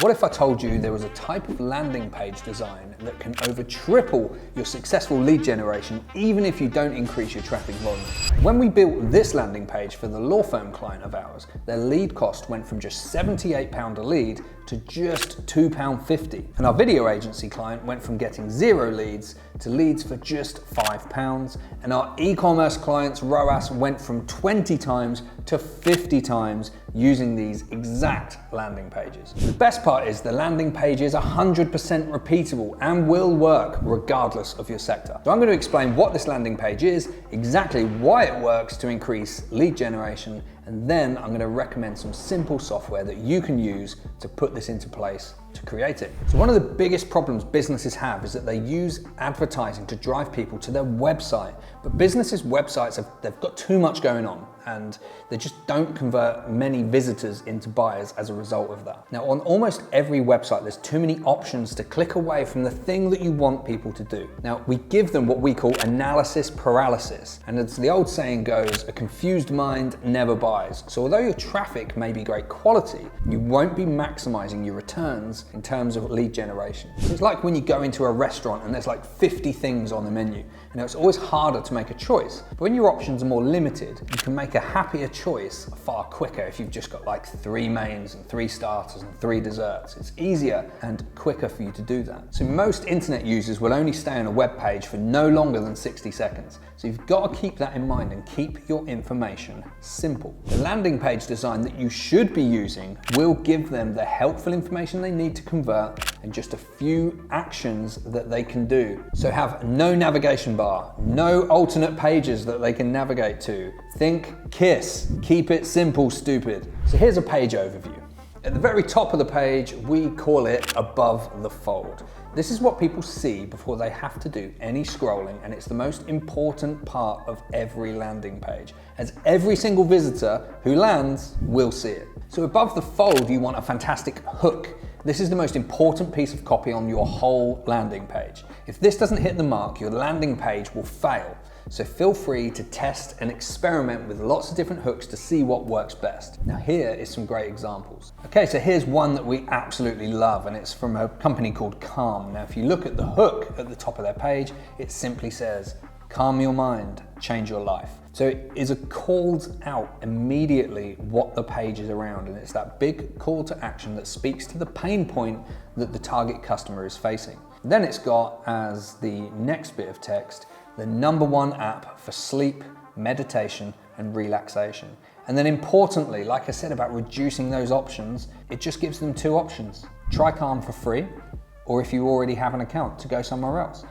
What if I told you there was a type of landing page design that can over triple your successful lead generation, even if you don't increase your traffic volume? When we built this landing page for the law firm client of ours, their lead cost went from just £78 a lead to just £2.50. And our video agency client went from getting 0 leads to leads for just £5. And our e-commerce client's ROAS went from 20 times to 50 times using these exact landing pages. The best part is the landing page is 100% repeatable and will work regardless of your sector. So I'm going to explain what this landing page is, exactly why it works to increase lead generation, and then I'm going to recommend some simple software that you can use to put this into place to create it. So one of the biggest problems businesses have is that they use advertising to drive people to their website. But businesses' websites, they've got too much going on and they just don't convert many visitors into buyers as a result of that. Now, on almost every website, there's too many options to click away from the thing that you want people to do. Now, we give them what we call analysis paralysis. And as the old saying goes, a confused mind never buys. So although your traffic may be great quality, you won't be maximizing your returns in terms of lead generation. So it's like when you go into a restaurant and there's like 50 things on the menu. You know, it's always harder to make a choice. But when your options are more limited, you can make a happier choice far quicker if you've just got like 3 mains and 3 starters and 3 desserts. It's easier and quicker for you to do that. So most internet users will only stay on a web page for no longer than 60 seconds. So you've got to keep that in mind and keep your information simple. The landing page design that you should be using will give them the helpful information they need to convert and just a few actions that they can do. So have no navigation bar, no alternate pages that they can navigate to. Think KISS, keep it simple, stupid. So here's a page overview. At the very top of the page, we call it above the fold. This is what people see before they have to do any scrolling, and it's the most important part of every landing page, as every single visitor who lands will see it. So above the fold, you want a fantastic hook. This is the most important piece of copy on your whole landing page. If this doesn't hit the mark, your landing page will fail. So feel free to test and experiment with lots of different hooks to see what works best. Now here is some great examples. Okay, so here's one that we absolutely love, and it's from a company called Calm. Now if you look at the hook at the top of their page, it simply says, calm your mind, change your life. So it is a called out immediately what the page is around, and it's that big call to action that speaks to the pain point that the target customer is facing. Then it's got as the next bit of text, the #1 app for sleep, meditation, and relaxation. And then importantly, like I said about reducing those options, it just gives them 2 options. Try Calm for free, or if you already have an account, to go somewhere else.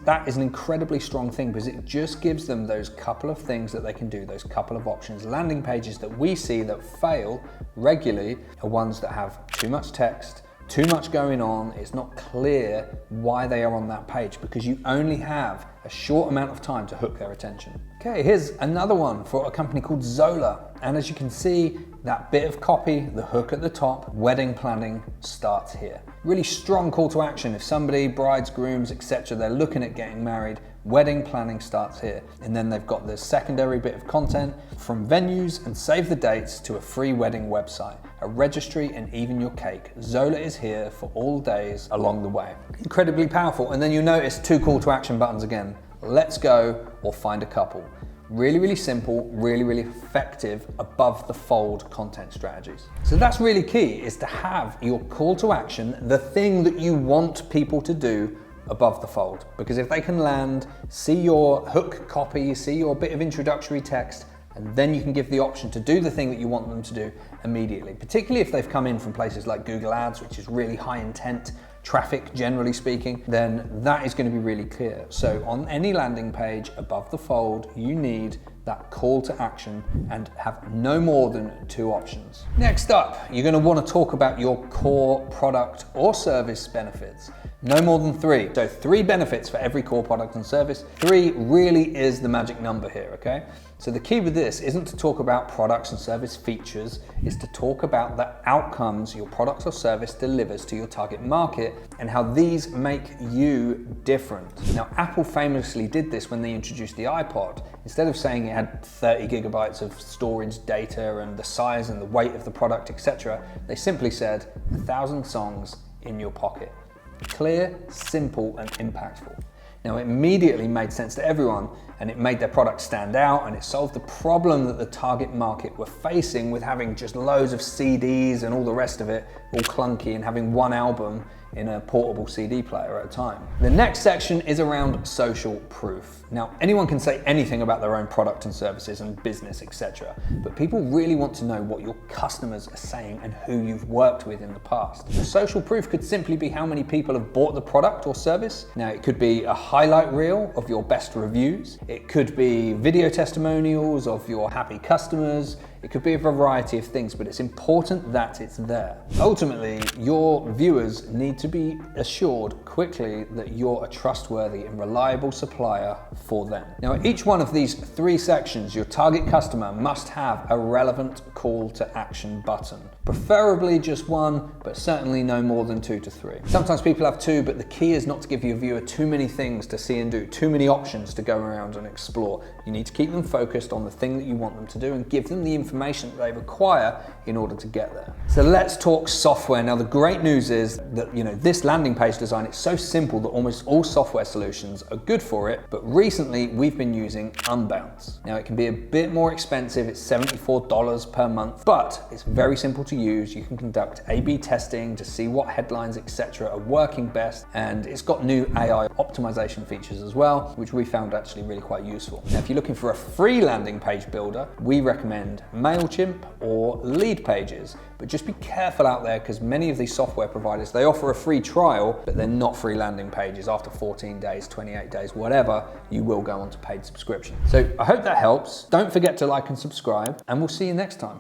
That is an incredibly strong thing because it just gives them those couple of things that they can do, those couple of options. Landing pages that we see that fail regularly are ones that have too much text, too much going on. It's not clear why they are on that page because you only have a short amount of time to hook their attention. Okay, here's another one for a company called Zola. And as you can see, that bit of copy, the hook at the top, wedding planning starts here. Really strong call to action. If somebody, brides, grooms, etc., they're looking at getting married, wedding planning starts here. And then they've got the secondary bit of content from venues and save the dates to a free wedding website, a registry, and even your cake. Zola is here for all days along the way. Incredibly powerful. And then you notice 2 call to action buttons again. Let's go or find a couple. Really, really simple, really, really effective above the fold content strategies. So that's really key, is to have your call to action, the thing that you want people to do above the fold. Because if they can land, see your hook copy, see your bit of introductory text, and then you can give the option to do the thing that you want them to do immediately. Particularly if they've come in from places like Google Ads, which is really high intent traffic, generally speaking, then that is going to be really clear. So on any landing page above the fold, you need that call to action and have no more than 2 options. Next up, you're going to want to talk about your core product or service benefits. No more than 3. So 3 benefits for every core product and service. 3 really is the magic number here, okay? So the key with this isn't to talk about products and service features, it's to talk about the outcomes your product or service delivers to your target market and how these make you different. Now, Apple famously did this when they introduced the iPod. Instead of saying it had 30 gigabytes of storage data and the size and the weight of the product, etc., they simply said 1,000 songs in your pocket. Clear, simple, and impactful. Now, it immediately made sense to everyone, and it made their product stand out, and it solved the problem that the target market were facing with having just loads of CDs and all the rest of it, all clunky, and having one album in a portable CD player at a time. The next section is around social proof. Now, anyone can say anything about their own product and services and business, etc., but people really want to know what your customers are saying and who you've worked with in the past. The social proof could simply be how many people have bought the product or service. Now, it could be a highlight reel of your best reviews. It could be video testimonials of your happy customers. It could be a variety of things, but it's important that it's there. Ultimately, your viewers need to be assured quickly that you're a trustworthy and reliable supplier for them. Now, at each one of these 3 sections, your target customer must have a relevant call to action button. Preferably just 1, but certainly no more than 2 to 3. Sometimes people have 2, but the key is not to give your viewer too many things to see and do, too many options to go around and explore. You need to keep them focused on the thing that you want them to do and give them the information that they require in order to get there. So let's talk software. Now, the great news is that, this landing page design, it's so simple that almost all software solutions are good for it, but recently we've been using Unbounce. Now, it can be a bit more expensive, it's $74 per month, but it's very simple to use. You can conduct A/B testing to see what headlines, etc., are working best, and it's got new AI optimization features as well, which we found actually really quite useful. Now, if you're looking for a free landing page builder, we recommend MailChimp or Leadpages, but just be careful out there because many of these software providers, they offer a free trial, but they're not free landing pages. After 14 days, 28 days, whatever, you will go on to paid subscription. So I hope that helps. Don't forget to like and subscribe, and we'll see you next time.